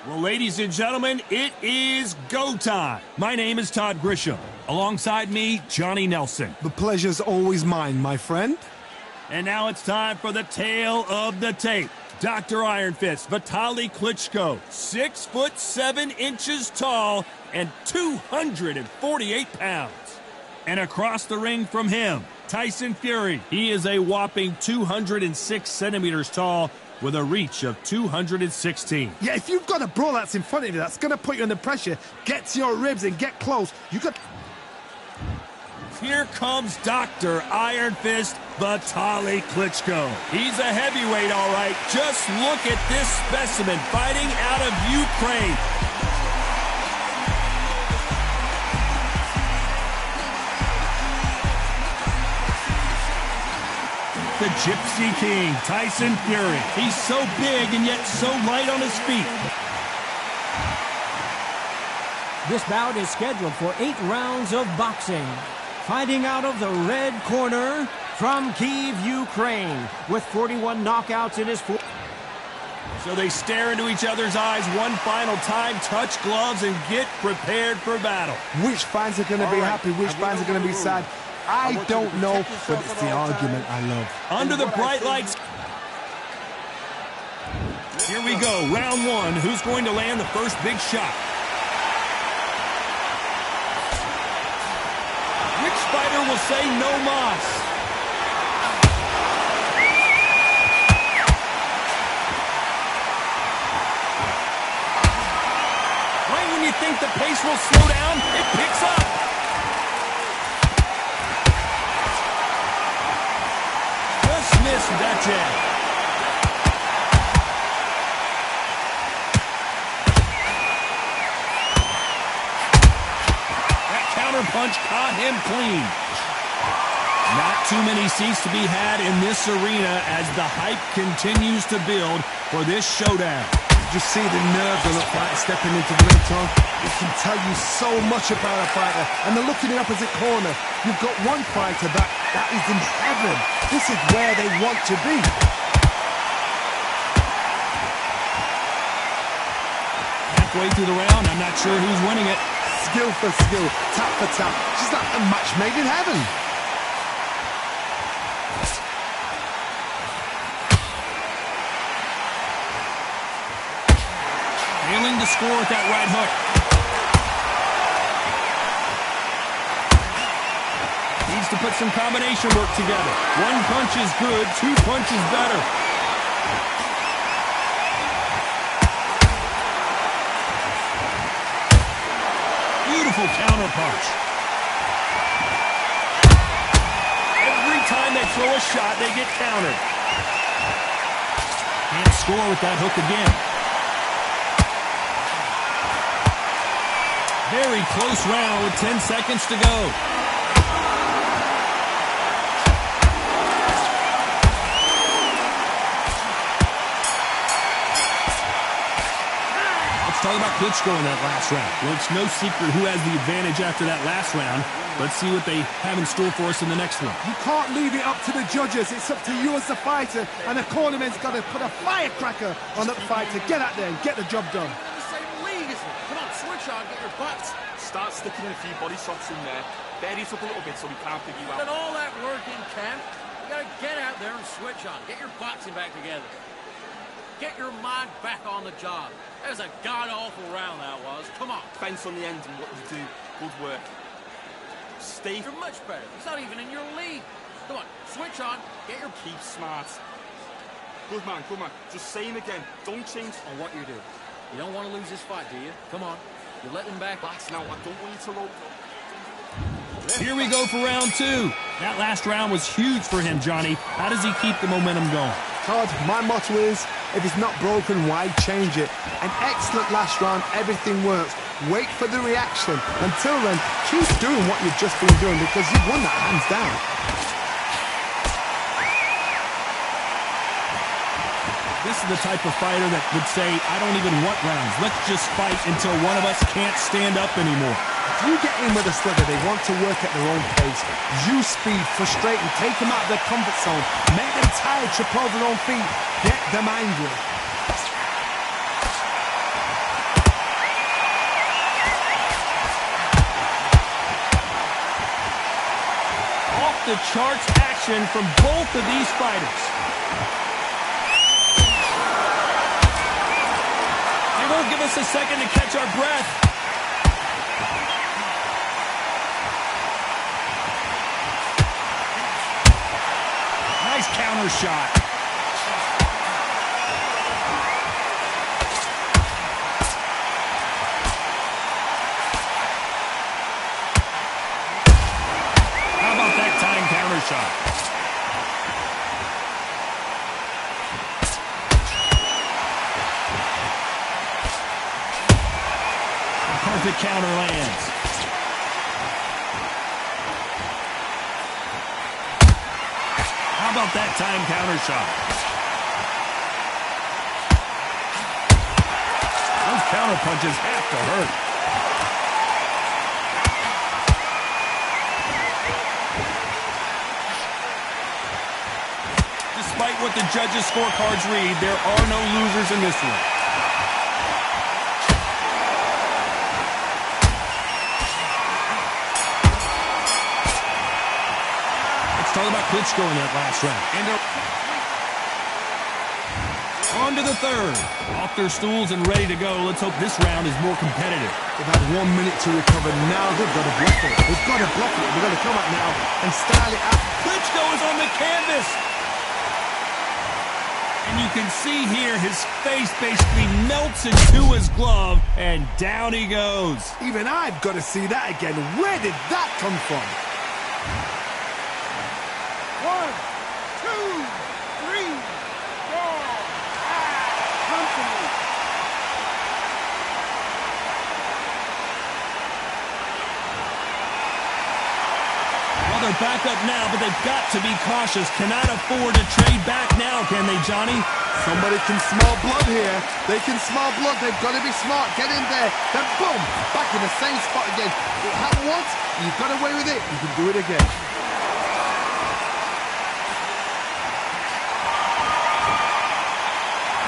Well, ladies and gentlemen, it is go time. My name is Todd Grisham. Alongside me, Johnny Nelson. The pleasure's always mine, my friend. And now it's time for the tale of the tape. Dr. Iron Fist, Vitaly Klitschko, 6'7" tall and 248 pounds. And across the ring from him, Tyson Fury. He is a whopping 206 centimeters tall with a reach of 216. Yeah, if you've got a bro that's in front of you that's going to put you under pressure, get to your ribs and get close, you got... Here comes Dr. Iron Fist, Vitaly Klitschko. He's a heavyweight, all right. Just look at this specimen fighting out of Ukraine. The Gypsy King, Tyson Fury. He's so big and yet so light on his feet. This bout is scheduled for 8 rounds of boxing. Fighting out of the red corner from Kyiv, Ukraine, with 41 knockouts in his... So they stare into each other's eyes one final time, touch gloves, and get prepared for battle. Which fans are going to be happy, which fans are going to be sad? I don't know, but it's the argument I love. Under the bright lights. Here we go, round one. Who's going to land the first big shot? Which fighter will say no mas? Right when you think the pace will slow down, it picks up. Just missed that jab. Punch caught him clean. Not too many seats to be had in this arena as the hype continues to build for this showdown. Did you see the nerves on the fighter stepping into the ring, Tom? It can tell you so much about a fighter. And the look in the opposite corner. You've got one fighter that is in heaven. This is where they want to be. Halfway through the round, I'm not sure who's winning it. Skill for skill, tap for tap. Just like a match made in heaven. Failing to score with that right hook. Needs to put some combination work together. One punch is good, 2 punches better. Beautiful counter punch. Every time they throw a shot, they get countered. Can't score with that hook again. Very close round with 10 seconds to go. Talk about Klitschko in that last round. Well, it's no secret who has the advantage after that last round. Let's see what they have in store for us in the next one. You can't leave it up to the judges. It's up to you as the fighter, and the cornerman's got to put a firecracker on that fight to get out there and get the job done. The same league, isn't it? Come on, switch on, get your butts. Start sticking in a few body shots in there. Bury it up a little bit so we can't figure you out. Done all that work in camp. You gotta get out there and switch on. Get your boxing back together. Get your mind back on the job. That was a god-awful round, that was. Come on. Fence on the end and what you do. Good work. Stay. You're much better. He's not even in your league. Come on, switch on. Get your... Keep smart. Good man, good man. Just say him again. Don't change on what you do. You don't want to lose this fight, do you? Come on. You're letting him back. Relax now. I don't want you to roll. Here we go for round two. That last round was huge for him, Johnny. How does he keep the momentum going? Todd, my motto is, if it's not broken, why change it? An excellent last round, everything works. Wait for the reaction. Until then, keep doing what you've just been doing because you've won that hands down. This is the type of fighter that would say, I don't even want rounds. Let's just fight until one of us can't stand up anymore. If you get in with a slugger, they want to work at their own pace. Use speed, frustrate them, take them out of their comfort zone, make them tired, trip over their own feet, get them angry. off-the-charts action from both of these fighters. They won't give us a second to catch our breath. Nice counter shot. Shot. A perfect counter lands. How about that time counter shot? Those counter punches have to hurt. Despite what the judges' scorecards read, there are no losers in this one. Let's talk about Klitschko in that last round. And on to the third. Off their stools and ready to go. Let's hope this round is more competitive. They've had 1 minute to recover. Now they've got to block it. They've got to block it. They've got to come up now and style it out. Klitschko is on the canvas. And you can see here his face basically melts into his glove, and down he goes. Even I've got to see that again. Where did that come from? 1, 2, 3, 4, 5. Comfortably. They're back up now, but they've got to be cautious. Cannot afford to trade back now, can they, Johnny? Somebody can smell blood here. They can smell blood. They've got to be smart. Get in there. Then boom, back in the same spot again. It happened once. You've got away with it. You can do it again.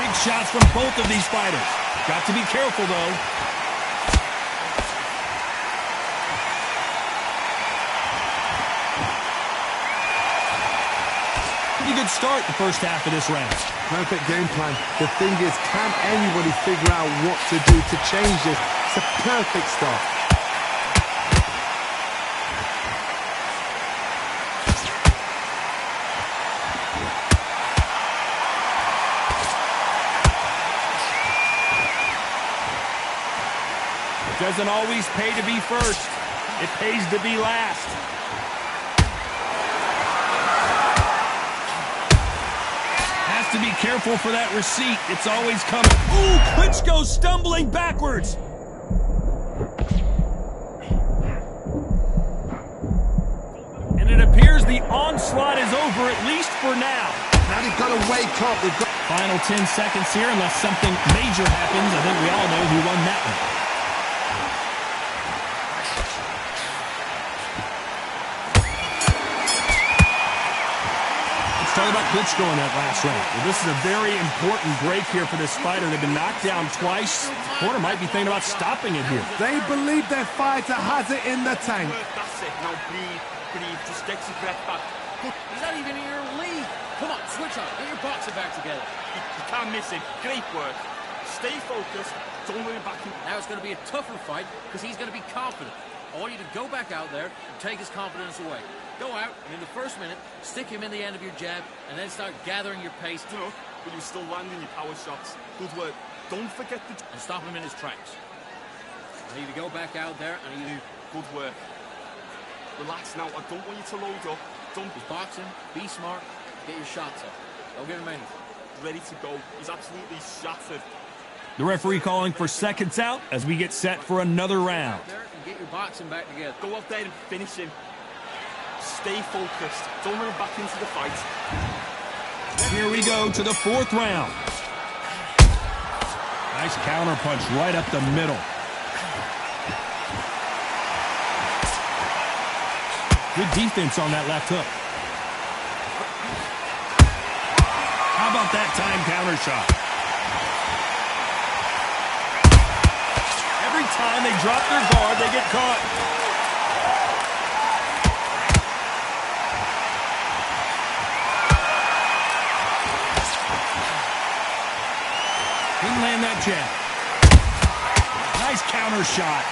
Big shots from both of these fighters. Got to be careful, though. Pretty good start the first half of this round. Perfect game plan. The thing is, can anybody figure out what to do to change this? It's a perfect start. It doesn't always pay to be first. It pays to be last. To be careful for that receipt. It's always coming. Ooh, Klitschko stumbling backwards. And it appears the onslaught is over, at least for now. Now they've got to wake up. They've got Final 10 seconds here, unless something major happens. I think we all know who won that one. Talk about Klitschko in that last round. Well, this is a very important break here for this fighter. They've been knocked down twice. The corner might be thinking about stopping it here. They believe their fighter has it in the tank. That's it. Now breathe. Just get your breath back. He's not even in your league. Come on, switch on. Get your boxing back together. You can't miss it. Great work. Stay focused. Don't let him back in. Now it's going to be a tougher fight because he's going to be confident. I want you to go back out there and take his confidence away. Go out, and in the first minute, stick him in the end of your jab, and then start gathering your pace. No, but you're still landing your power shots. Good work. Don't forget the... And stop him in his tracks. I need to go back out there, and you... Good work. Relax now. I don't want you to load up. Don't... He's boxing. Be smart. Get your shots up. Don't give him anything. Ready to go. He's absolutely shattered. The referee calling for seconds out as we get set for another round. There and get your boxing back together. Go out there and finish him. Stay focused. Don't let him back into the fight. Here we go to the fourth round. Nice counter punch right up the middle. Good defense on that left hook. How about that time counter shot? Every time they drop their guard, they get caught. Didn't land that jab. Nice counter shot.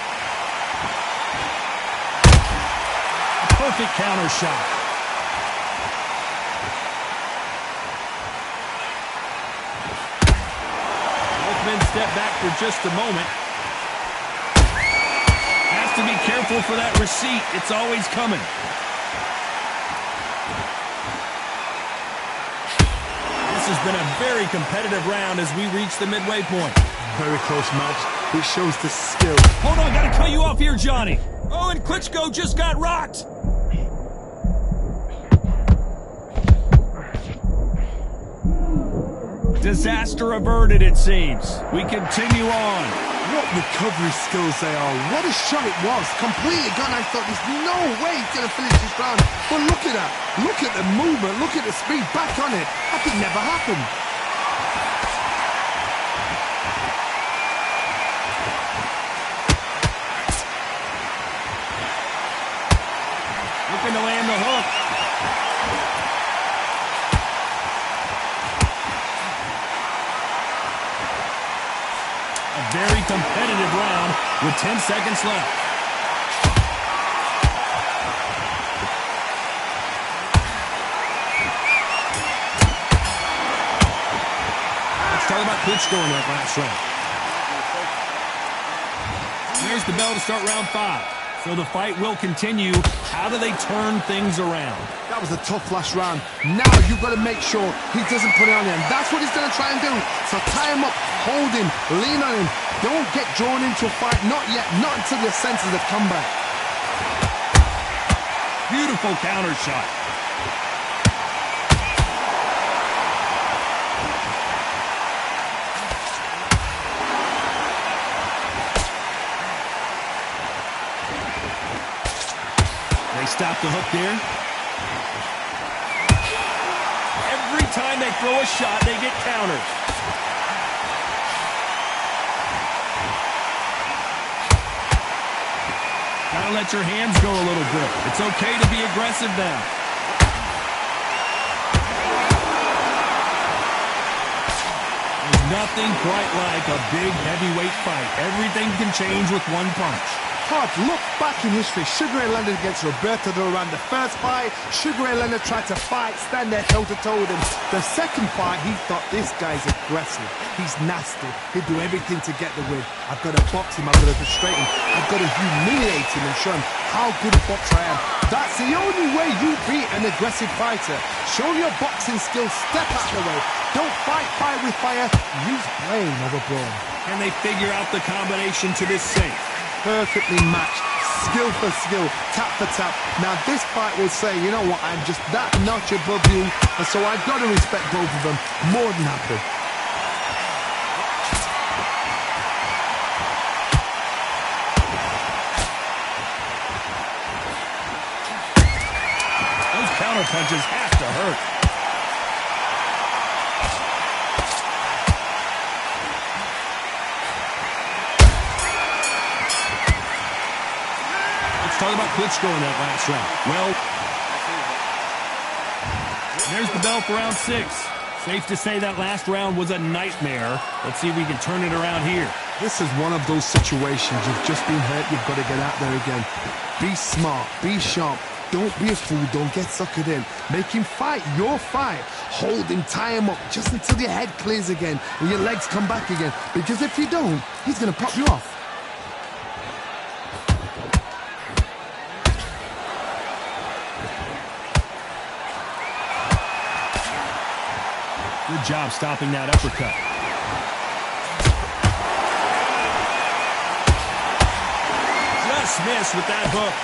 A perfect counter shot. Both men step back for just a moment. Has to be careful for that receipt. It's always coming. This has been a very competitive round as we reach the midway point. Very close match. It shows the skill. Hold on, gotta cut you off here, Johnny. Oh, and Klitschko just got rocked. Disaster averted, it seems. We continue on. What recovery skills they are. What a shot it was. Completely gone. I thought there's no way he's going to finish this round. But look at that. Look at the movement. Look at the speed. Back on it. That could never happen. Looking to land the hook. A very competitive round with 10 seconds left. Let's talk about Klitschko in that last round. There's the bell to start round 5. So the fight will continue. How do they turn things around? That was a tough last round. Now you've got to make sure he doesn't put it on him. That's what he's going to try and do. So tie him up, hold him, lean on him. Don't get drawn into a fight. Not yet. Not until your senses have come back. Beautiful counter shot. They stop the hook there. Every time they throw a shot, they get countered. Gotta let your hands go a little bit. It's okay to be aggressive now. There's nothing quite like a big heavyweight fight. Everything can change with one punch. Todd, look back in history. Sugar Ray Leonard against Roberto Duran. The first fight, Sugar Ray Leonard tried to fight, stand there toe-to-toe with him. The second fight, he thought this guy's aggressive. He's nasty. He'd do everything to get the win. I've got to box him. I've got to frustrate him. I've got to humiliate him and show him how good a boxer I am. That's the only way you beat an aggressive fighter. Show your boxing skills. Step out of the way. Don't fight fire with fire. Use brain over brawn. And they figure out the combination to this safe. Perfectly matched, skill for skill, tap for tap. Now this fight will say, you know what, I'm just that notch above you, and so I've got to respect both of them. More than happy. Those counter punches have to hurt. Talk about Klitschko in that last round. Well, there's the bell for round 6. Safe to say that last round was a nightmare. Let's see if we can turn it around here. This is one of those situations. You've just been hurt. You've got to get out there again. Be smart. Be sharp. Don't be a fool. Don't get suckered in. Make him fight your fight. Hold him, tie him up just until your head clears again and your legs come back again. Because if you don't, he's going to pop you off. Good job stopping that uppercut. Just missed with that hook.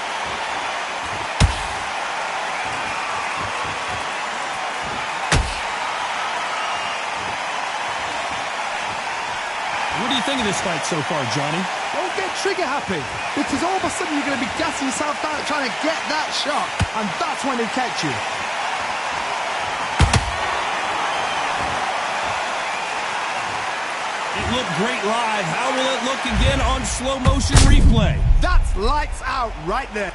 What do you think of this fight so far, Johnny? Don't get trigger happy, because all of a sudden you're going to be gassing yourself out trying to get that shot, and that's when they catch you. It looked great live. How will it look again on slow motion replay? That's lights out right there. 1,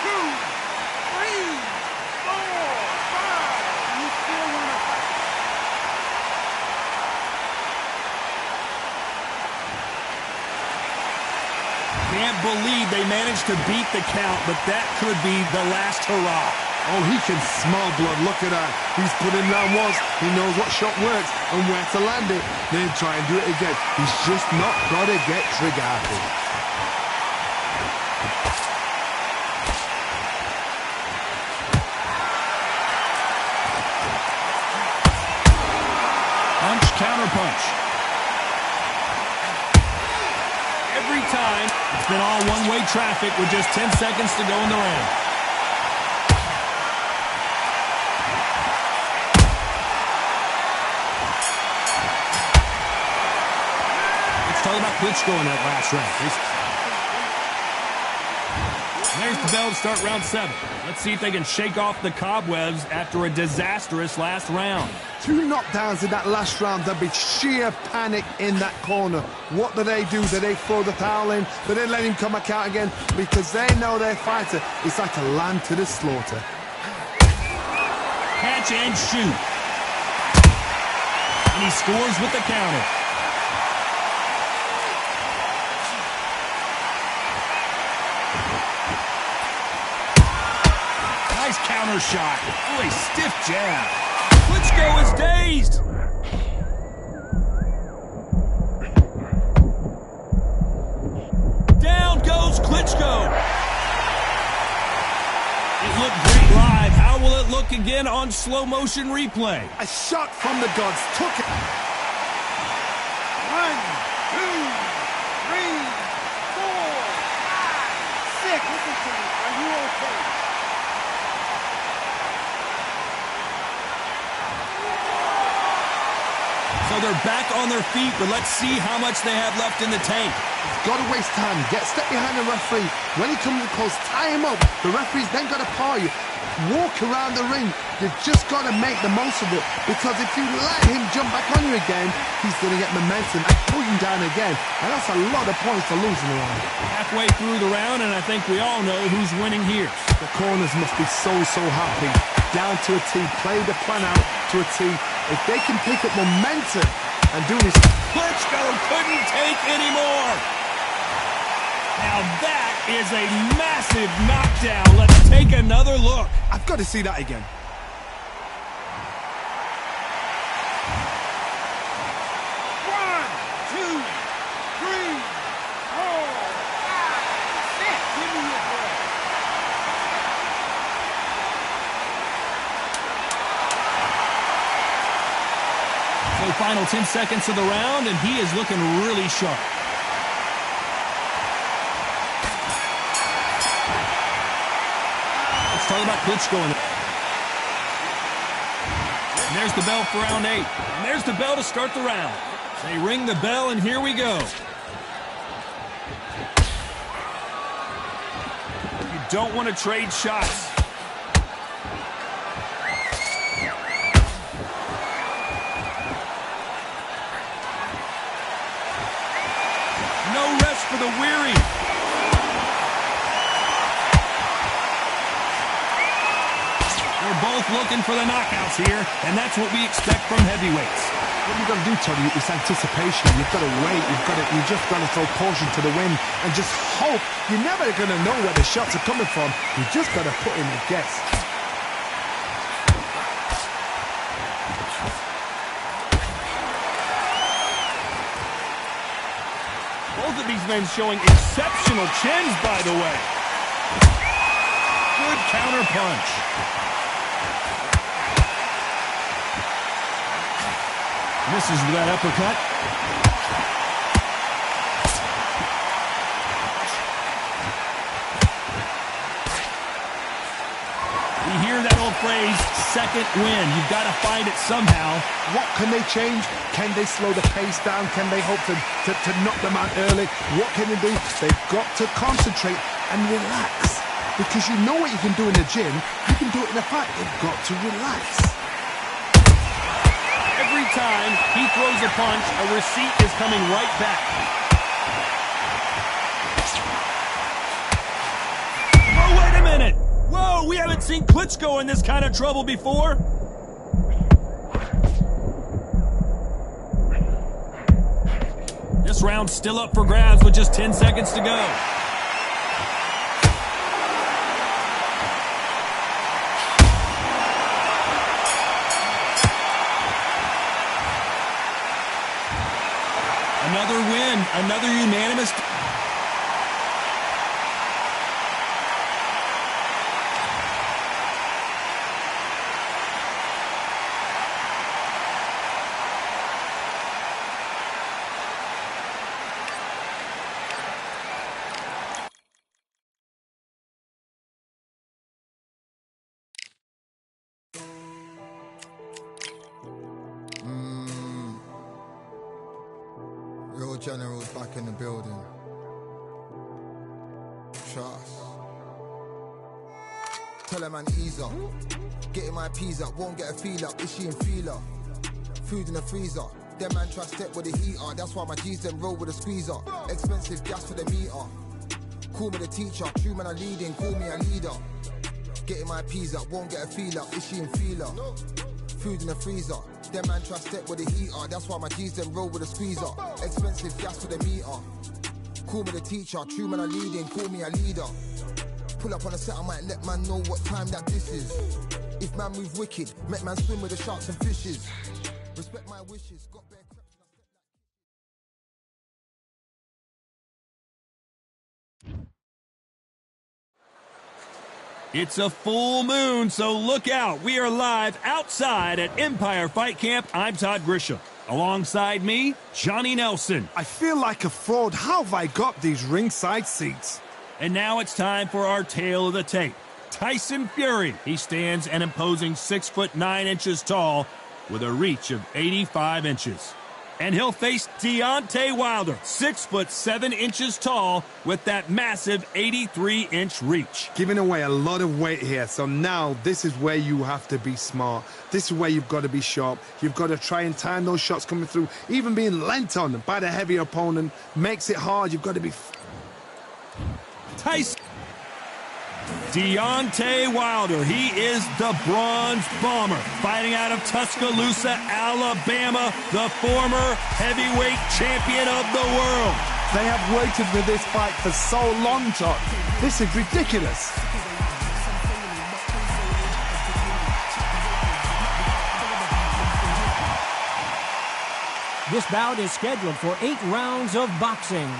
2, 3, 4, 5. You still want to fight? can't believe they managed to beat the count, but that could be the last hurrah. Oh, he can smell blood. Look at that. He's put in round once. He knows what shot works and where to land it. Then try and do it again. He's just not got to get trigger happy. Punch, counter punch. Every time, it's been all one-way traffic with just 10 seconds to go in the round. Let's talk about Klitschko in that last round. There's the bell to start round 7. Let's see if they can shake off the cobwebs after a disastrous last round. 2 knockdowns in that last round. There'll be sheer panic in that corner. What do? Do they throw the towel in? Do they let him come back out again? Because they know their fighter is like a lamb to the slaughter. Catch and shoot. And he scores with the counter. Nice counter shot. Oh, a stiff jab. Klitschko is dazed. Down goes Klitschko. It looked great live. How will it look again on slow motion replay? A shot from the gods. Took it. 1, 2, 3, 4, 5, 6. Listen to me. Are you okay? So they're back on their feet, but let's see how much they have left in the tank. Got to waste time. Step behind the referee. When he comes close, tie him up. The referee's then got to paw you. Walk around the ring. You've just got to make the most of it. Because if you let him jump back on you again, he's going to get momentum and pull you down again. And that's a lot of points to lose in the round. Halfway through the round, and I think we all know who's winning here. The corners must be so happy. Down to a T. Play the plan out to a T. If they can pick up momentum and do this. Klitschko couldn't take anymore. Now that is a massive knockdown. Let's take another look. I've got to see that again. One, two, three, four, five, six. Give me your breath. So final 10 seconds of the round, and he is looking really sharp. Let's talk about Klitschko. And there's the bell for round 8. And there's the bell to start the round. They ring the bell, and here we go. You don't want to trade shots. No rest for the weary. They're both looking for the knockouts here, and that's what we expect from heavyweights. What you've got to do, Tony, is anticipation. You've got to wait. You just got to throw caution to the wind and just hope. You're never going to know where the shots are coming from. You just got to put in a guess. Both of these men showing exceptional chins, by the way. Good counter punch. Misses with that uppercut. You hear that old phrase, second win. You've got to find it somehow. What can they change? Can they slow the pace down? Can they hope to knock them out early? What can they do? They've got to concentrate and relax. Because you know what you can do in the gym, you can do it in a fight. They've got to relax. Every time he throws a punch, a receipt is coming right back. Oh, wait a minute! Whoa, we haven't seen Klitschko in this kind of trouble before. This round's still up for grabs with just 10 seconds to go. another unanimous... Real generals back in the building. Trust. Tell a man ease up. Getting my peas up, won't get a feel up. Is she in feeler? Food in the freezer. Them man try step with the heater. That's why my G's them roll with a squeezer. Expensive gas for the meter. Call me the teacher. True man I leading, call me a leader. Getting my peas up, won't get a feel up. Is she in feeler? Food in the freezer. Them man try step with the heater. That's why my G's them roll with a squeezer. Expensive gas for the meter. Call me the teacher. True man I leading, call me a leader. Pull up on a set, I might let man know what time that this is. If man move wicked, make man swim with the sharks and fishes. Respect my wishes. Got bare cracks and I step like... It's a full moon, so look out. We are live outside at Empire Fight Camp. I'm Todd Grisham. Alongside me, Johnny Nelson. I feel like a fraud. How have I got these ringside seats? And now it's time for our tale of the tape. Tyson Fury. He stands an imposing 6'9" tall with a reach of 85 inches. And he'll face Deontay Wilder, 6'7" tall with that massive 83-inch reach. Giving away a lot of weight here, so now this is where you have to be smart. This is where you've got to be sharp. You've got to try and time those shots coming through. Even being lent on by the heavier opponent makes it hard. You've got to be... Tyson. Deontay Wilder, he is the Bronze Bomber, fighting out of Tuscaloosa, Alabama, the former heavyweight champion of the world. They have waited for this fight for so long, Todd. This is ridiculous. This bout is scheduled for 8 rounds of boxing.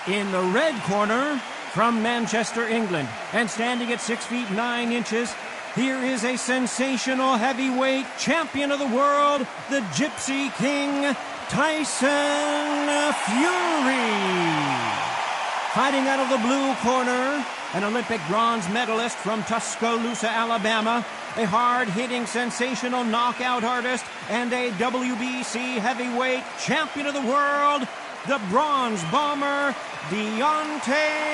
In the red corner, from Manchester, England, and standing at 6'9", here is a sensational heavyweight champion of the world, the Gypsy King, Tyson Fury. Fighting out of the blue corner, an Olympic bronze medalist from Tuscaloosa, Alabama, a hard-hitting, sensational knockout artist, and a WBC heavyweight champion of the world, the Bronze Bomber, Deontay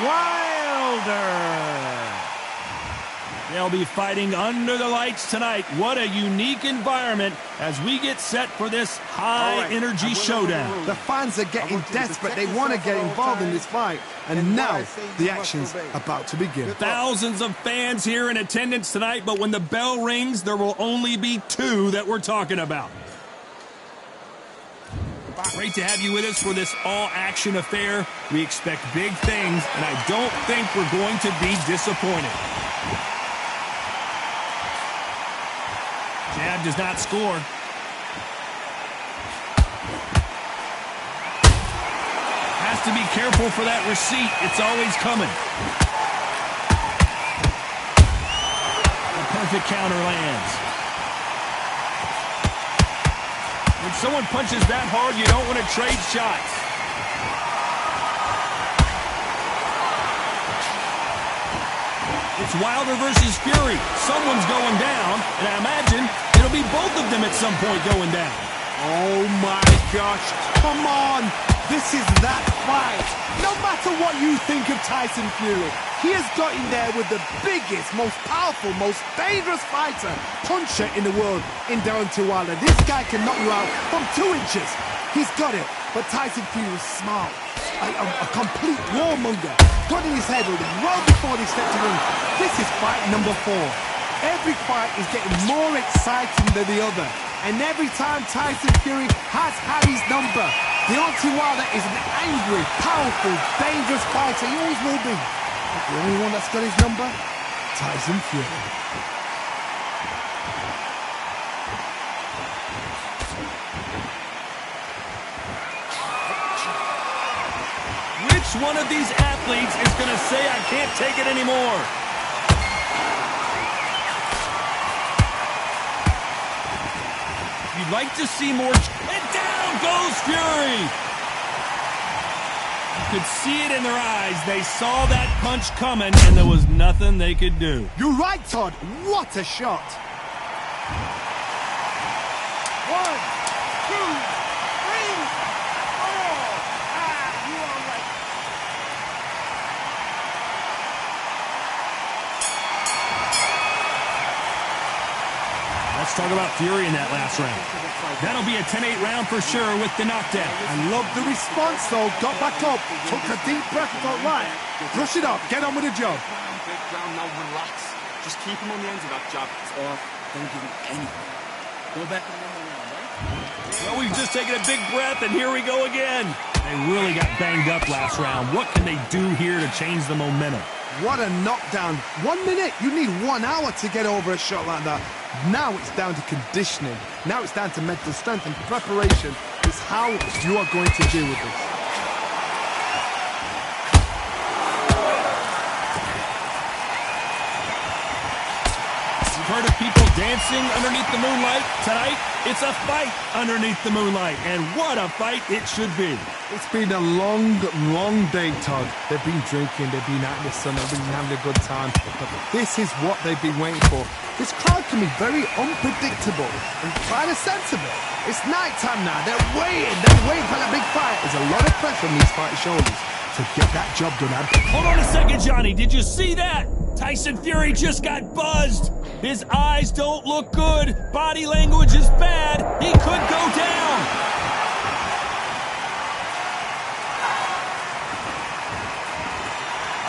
Wilder. They'll be fighting under the lights tonight. What a unique environment as we get set for this high-energy showdown. The fans are getting desperate. They want to get involved in this fight. And now the action's about to begin. Thousands of fans here in attendance tonight, but when the bell rings, there will only be 2 that we're talking about. Great to have you with us for this all-action affair. We expect big things, and I don't think we're going to be disappointed. Jab does not score. Has to be careful for that receipt. It's always coming. A perfect counter lands. When someone punches that hard, you don't want to trade shots. It's Wilder versus Fury. Someone's going down, and I imagine it'll be both of them at some point going down. Oh my gosh, come on! This is that fight! No matter what you think of Tyson Fury, he has got in there with the biggest, most powerful, most dangerous fighter, puncher in the world in Deontay Wilder. This guy can knock you out from 2 inches. He's got it, but Tyson Fury is smart. A complete warmonger. Got in his head well before he stepped in the ring. This is fight number 4. Every fight is getting more exciting than the other. And every time Tyson Fury has had his number. Deontay Wilder is an angry, powerful, dangerous fighter. He always will be. But the only one that's got his number? Tyson Fury. Which one of these athletes is going to say, I can't take it anymore? You'd like to see more. And down goes Fury. You could see it in their eyes. They saw that punch coming, and there was nothing they could do. You're right, Todd. What a shot. 1, 2, 3, 4. You are right. Let's talk about Fury in that last round. That'll be a 10-8 round for sure with the knockdown. I love the response, though. Got back up, took a deep breath, thought, right, brush it off, get on with the job. Big ground, now relax. Just keep him on the end of that jab. Or don't give him anything. Go back and one more round, right? Well, we've just taken a big breath, and here we go again. They really got banged up last round. What can they do here to change the momentum? What a knockdown. 1 minute, you need 1 hour to get over a shot like that. Now it's down to conditioning. Now it's down to mental strength and preparation. It's how you are going to deal with this. You've heard of people dancing underneath the moonlight. Tonight, it's a fight underneath the moonlight. And what a fight it should be. It's been a long, long day, Todd. They've been drinking, they've been out in the sun, they've been having a good time. But this is what they've been waiting for. This crowd can be very unpredictable and kind of sensible. It's night time now. They're waiting for that big fight. There's a lot of pressure on these fighters' shoulders to get that job done. Hold on a second, Johnny. Did you see that? Tyson Fury just got buzzed. His eyes don't look good. Body language is bad. He could go down.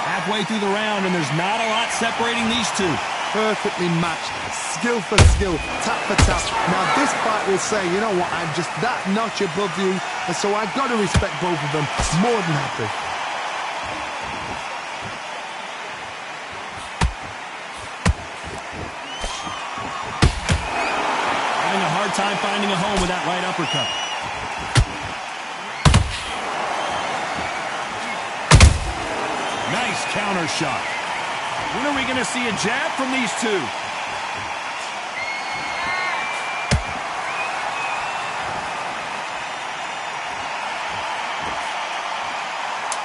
Halfway through the round, and there's not a lot separating these two. Perfectly matched, skill for skill, tap for tap. Now this fight will say, you know what, I'm just that notch above you, and so I've got to respect both of them. More than happy. Having a hard time finding a home with that right uppercut. Nice counter shot. When are we going to see a jab from these two?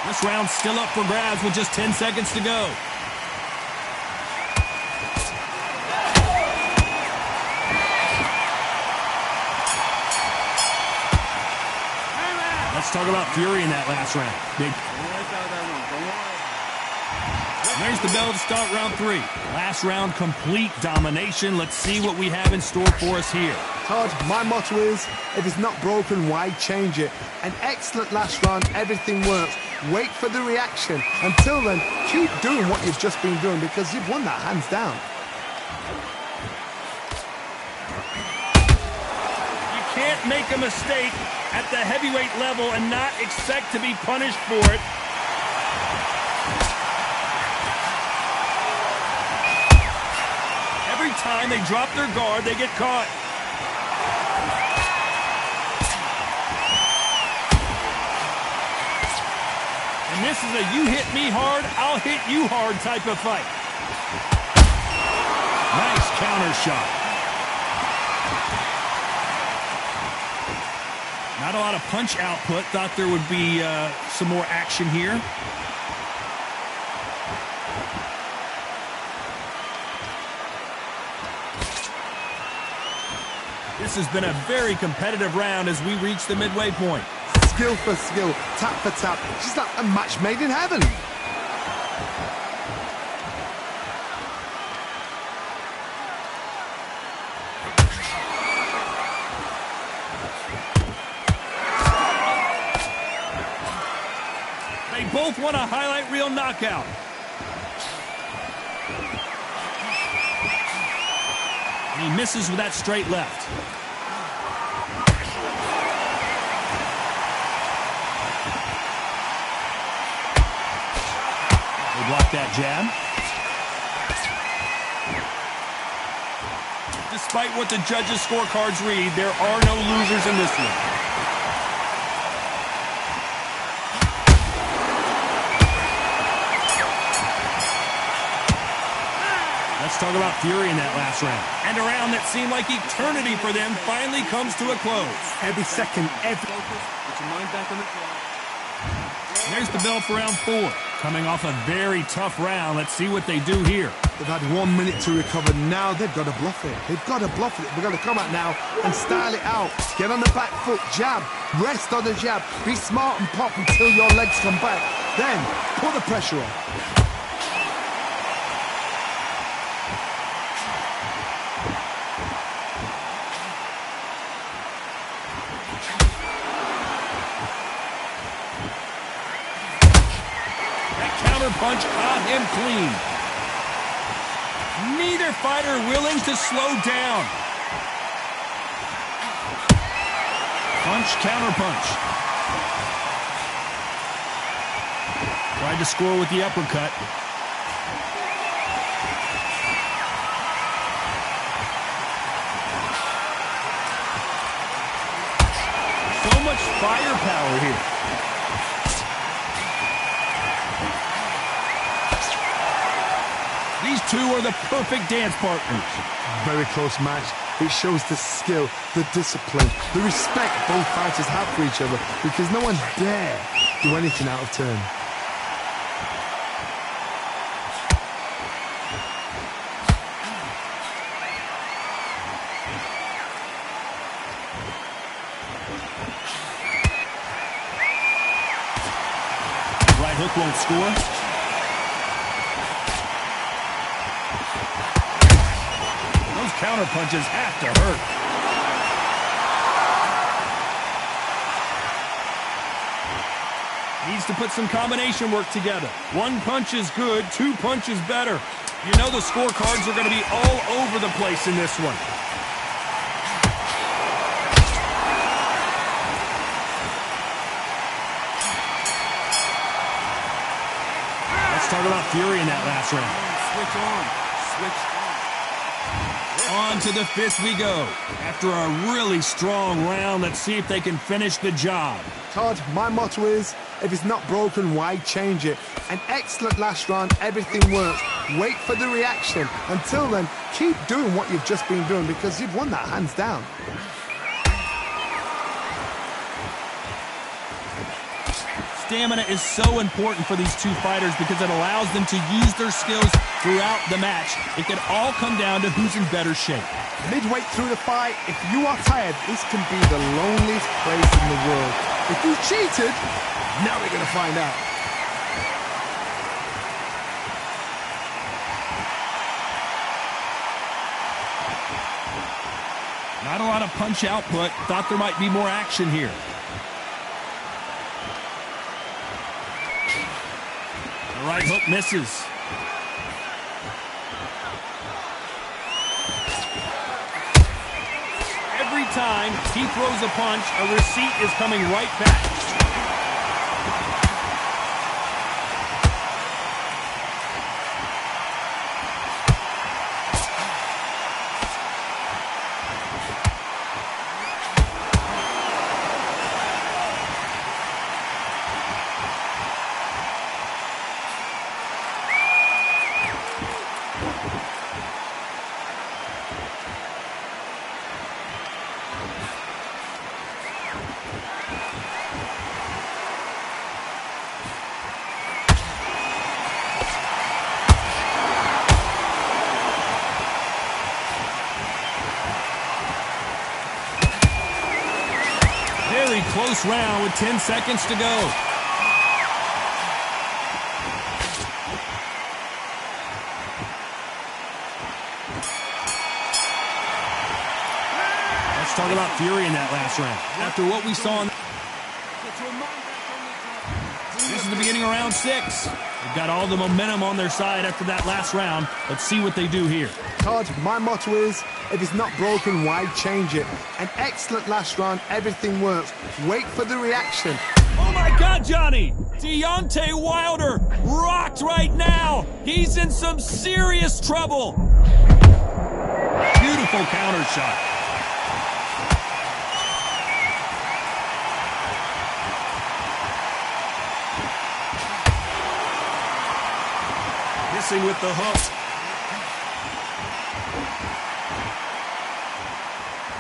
This round's still up for grabs with just 10 seconds to go. Let's talk about Fury in that last round. There's the bell to start round 3. Last round, complete domination. Let's see what we have in store for us here. Todd, my motto is, if it's not broken, why change it? An excellent last round, everything works. Wait for the reaction. Until then, keep doing what you've just been doing because you've won that hands down. You can't make a mistake at the heavyweight level and not expect to be punished for it. Every time they drop their guard, they get caught. And this is a you hit me hard, I'll hit you hard type of fight. Nice counter shot. Not a lot of punch output. Thought there would be some more action here. This has been a very competitive round as we reach the midway point. Skill for skill, tap for tap. Just like a match made in heaven. They both want a highlight reel knockout. And he misses with that straight left. They block that jab. Despite what the judges' scorecards read, there are no losers in this one. talk about Fury in that last round. And a round that seemed like eternity for them finally comes to a close. Every second, every... Put your mind back on the job. There's the bell for round 4. Coming off a very tough round, let's see what they do here. They've had 1 minute to recover. Now they've got to bluff it. They've got to bluff it. They've got to come out now and style it out. Get on the back foot, jab, rest on the jab. Be smart and pop until your legs come back. Then, put the pressure on. Punch caught him clean. Neither fighter willing to slow down. Punch, counter punch. Tried to score with the uppercut. So much firepower here. These two are the perfect dance partners. Very close match. It shows the skill, the discipline, the respect both fighters have for each other, because no one dare do anything out of turn. Right hook won't score. Counter punches have to hurt. Needs to put some combination work together. 1 punch is good, 2 punches better. You know the scorecards are going to be all over the place in this one. Let's talk about Fury in that last round. Switch on. Switch on. On to the 5th we go. After a really strong round, let's see if they can finish the job. Todd, my motto is, if it's not broken, why change it? An excellent last round, everything works. Wait for the reaction. Until then, keep doing what you've just been doing, because you've won that hands down. Stamina is so important for these two fighters because it allows them to use their skills throughout the match. It can all come down to who's in better shape. Midway through the fight, if you are tired, this can be the loneliest place in the world. If you cheated, now we're going to find out. Not a lot of punch output. Thought there might be more action here. The right hook misses. Every time he throws a punch, a receipt is coming right back. Very close round with 10 seconds to go. Let's talk about Fury in that last round. After what we saw in... This is the beginning of round 6. They've got all the momentum on their side after that last round. Let's see what they do here. Todd, my motto is, if it's not broken, why change it? An excellent last round, everything works. Wait for the reaction. Oh my God, Johnny! Deontay Wilder rocked right now! He's in some serious trouble! Beautiful counter shot. Missing with the hook.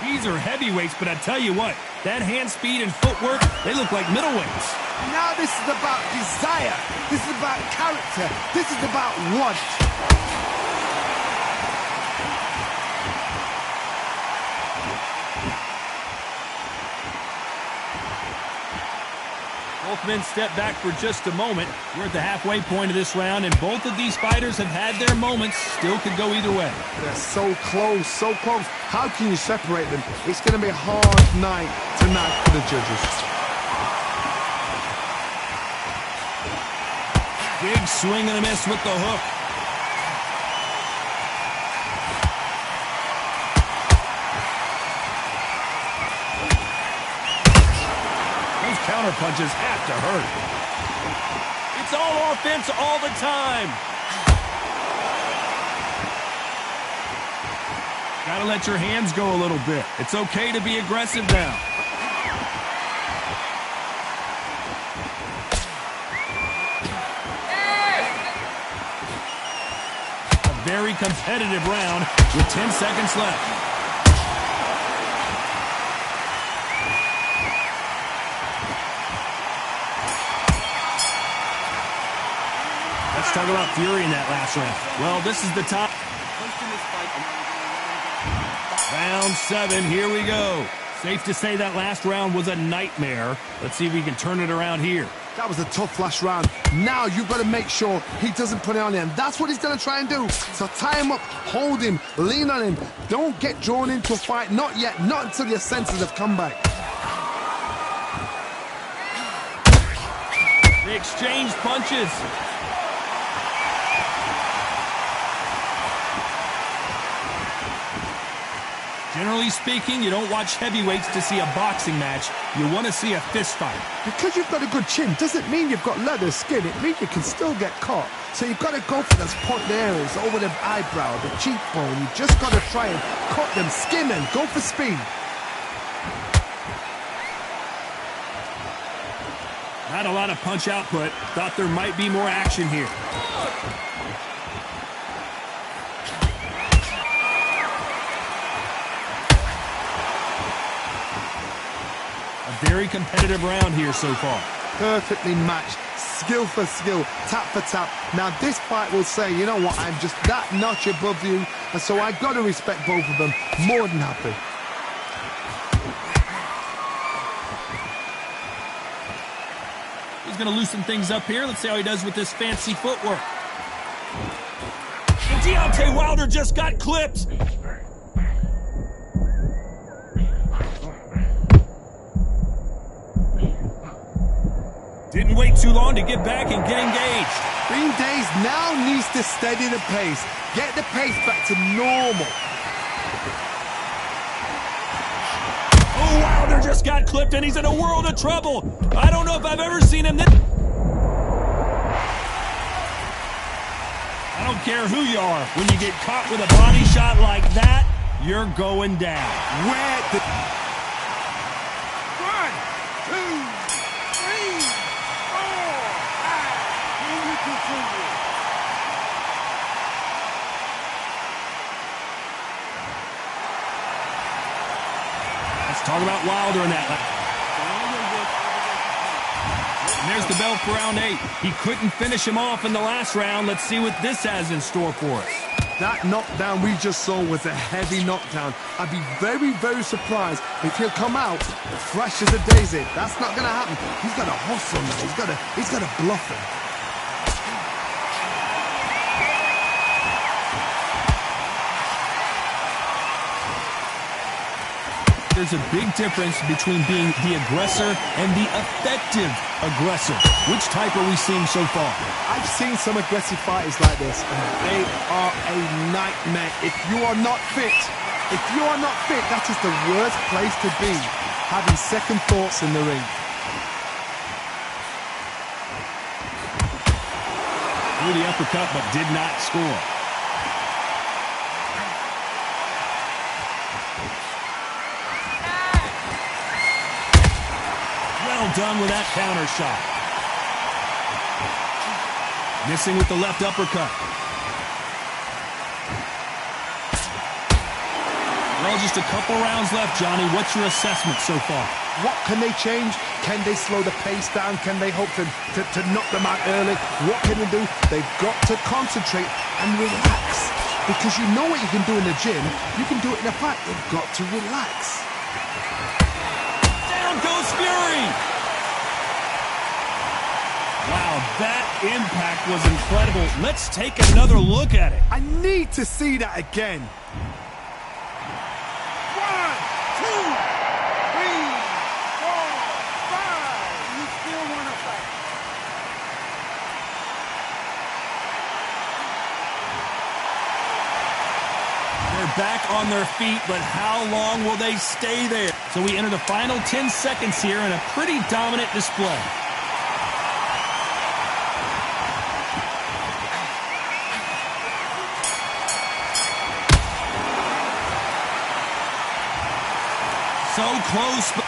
These are heavyweights, but I tell you what, that hand speed and footwork, they look like middleweights. Now this is about desire. This is about character. This is about want. Both men step back for just a moment. We're at the halfway point of this round, and both of these fighters have had their moments. Still could go either way. They're so close, so close. How can you separate them? It's going to be a hard night tonight for the judges. Big swing and a miss with the hook. Counter punches have to hurt. It's all offense all the time. Gotta let your hands go a little bit. It's okay to be aggressive now. A very competitive round with 10 seconds left. Let's talk about Fury in that last round. Well, this is the top. Round 7, here we go. Safe to say that last round was a nightmare. Let's see if we can turn it around here. That was a tough last round. Now you've got to make sure he doesn't put it on him. That's what he's going to try and do. So tie him up, hold him, lean on him. Don't get drawn into a fight. Not yet. Not until your senses have come back. They exchange punches. Generally speaking, you don't watch heavyweights to see a boxing match. You want to see a fist fight. Because you've got a good chin doesn't mean you've got leather skin. It means you can still get caught. So you've got to go for those point areas, over the eyebrow, the cheekbone. You just got to try and cut them, skin them, go for speed. Not a lot of punch output. Thought there might be more action here. Very competitive round here so far. Perfectly matched, skill for skill, tap for tap. Now this fight will say, you know what, I'm just that notch above you, and so I've got to respect both of them. More than happy. He's going to loosen things up here. Let's see how he does with this fancy footwork. And Deontay Wilder just got clipped. Didn't wait too long to get back and get engaged. Green Days now needs to steady the pace. Get the pace back to normal. Oh, Wilder just got clipped and he's in a world of trouble. I don't know if I've ever seen him this. I don't care who you are. When you get caught with a body shot like that, you're going down. Where the... 1, 2, 3, 4, 5. Let's talk about Wilder in that. And there's the bell for round 8. He couldn't finish him off in the last round. Let's see what this has in store for us. That knockdown we just saw was a heavy knockdown. I'd be very, very surprised if he'll come out fresh as a daisy. That's not going to happen. He's got to hustle now. He's got to bluff him. There's a big difference between being the aggressor and the effective aggressor. Which type are we seeing so far? I've seen some aggressive fighters like this, and they are a nightmare. If you are not fit, that is the worst place to be, having second thoughts in the ring. Threw the uppercut, but did not score. Well done with that counter shot. Missing with the left uppercut. Well, just a couple rounds left, Johnny. What's your assessment so far? What can they change? Can they slow the pace down? Can they hope to knock them out early? What can they do? They've got to concentrate and relax. Because you know what you can do in the gym, you can do it in a fight. They've got to relax. Down goes Fury! Wow, that impact was incredible. Let's take another look at it. I need to see that again. 1, 2, 3, 4, 5. You still want to fight? They're back on their feet, but how long will they stay there? So we enter the final 10 seconds here in a pretty dominant display. So close, but